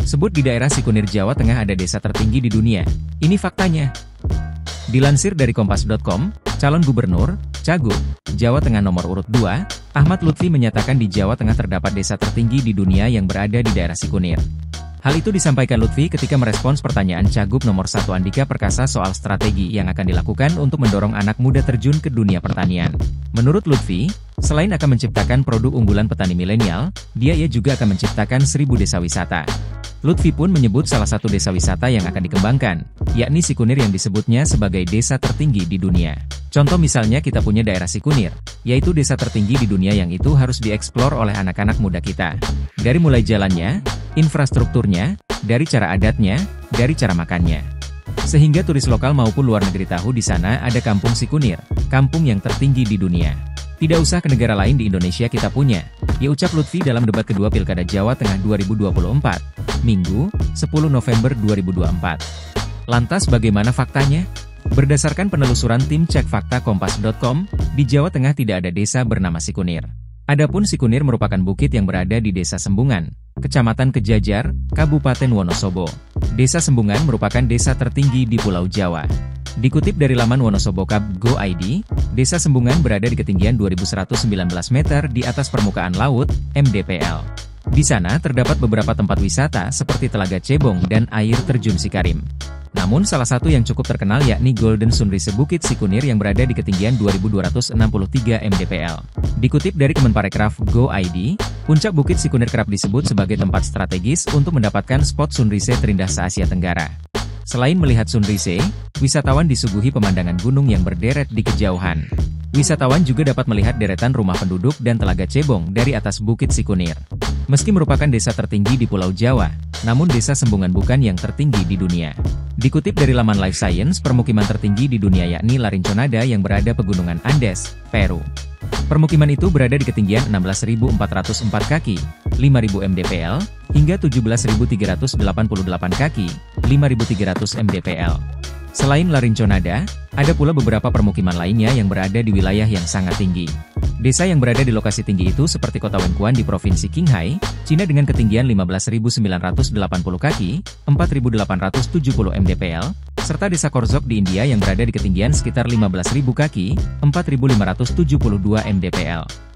Sebut di daerah Sikunir, Jawa Tengah ada desa tertinggi di dunia. Ini faktanya. Dilansir dari Kompas.com, calon gubernur, Cagup, Jawa Tengah nomor urut 2, Ahmad Lutfi menyatakan di Jawa Tengah terdapat desa tertinggi di dunia yang berada di daerah Sikunir. Hal itu disampaikan Lutfi ketika merespons pertanyaan Cagup nomor 1 Andika Perkasa soal strategi yang akan dilakukan untuk mendorong anak muda terjun ke dunia pertanian. Menurut Lutfi, selain akan menciptakan produk unggulan petani milenial, ia juga akan menciptakan 1000 desa wisata. Lutfi pun menyebut salah satu desa wisata yang akan dikembangkan, yakni Sikunir yang disebutnya sebagai desa tertinggi di dunia. Contoh misalnya kita punya daerah Sikunir, yaitu desa tertinggi di dunia yang itu harus dieksplor oleh anak-anak muda kita. Dari mulai jalannya, infrastrukturnya, dari cara adatnya, dari cara makannya. Sehingga turis lokal maupun luar negeri tahu di sana ada kampung Sikunir, kampung yang tertinggi di dunia. Tidak usah ke negara lain, di Indonesia kita punya, ya ucap Lutfi dalam debat kedua Pilkada Jawa Tengah 2024, Minggu, 10 November 2024. Lantas bagaimana faktanya? Berdasarkan penelusuran tim cek fakta Kompas.com, di Jawa Tengah tidak ada desa bernama Sikunir. Adapun Sikunir merupakan bukit yang berada di Desa Sembungan, Kecamatan Kejajar, Kabupaten Wonosobo. Desa Sembungan merupakan desa tertinggi di Pulau Jawa. Dikutip dari laman wonosobokap.go.id, Desa Sembungan berada di ketinggian 2119 meter di atas permukaan laut, mdpl. Di sana terdapat beberapa tempat wisata seperti Telaga Cebong dan air terjun Sikarim. Namun salah satu yang cukup terkenal yakni Golden Sunrise Bukit Sikunir yang berada di ketinggian 2263 mdpl. Dikutip dari Kemenparekraf.go.id, puncak Bukit Sikunir kerap disebut sebagai tempat strategis untuk mendapatkan spot sunrise terindah se-Asia Tenggara. Selain melihat sunrise, wisatawan disuguhi pemandangan gunung yang berderet di kejauhan. Wisatawan juga dapat melihat deretan rumah penduduk dan Telaga Cebong dari atas Bukit Sikunir. Meski merupakan desa tertinggi di Pulau Jawa, namun Desa Sembungan bukan yang tertinggi di dunia. Dikutip dari laman Life Science, permukiman tertinggi di dunia yakni Larinconada yang berada Pegunungan Andes, Peru. Permukiman itu berada di ketinggian 16.404 kaki, 5.000 mdpl, hingga 17.388 kaki, 5.300 mdpl. Selain Larinconada, ada pula beberapa permukiman lainnya yang berada di wilayah yang sangat tinggi. Desa yang berada di lokasi tinggi itu seperti Kota Wenquan di Provinsi Qinghai, Cina dengan ketinggian 15.980 kaki, 4.870 mdpl, serta Desa Korzok di India yang berada di ketinggian sekitar 15.000 kaki, 4.572 mdpl.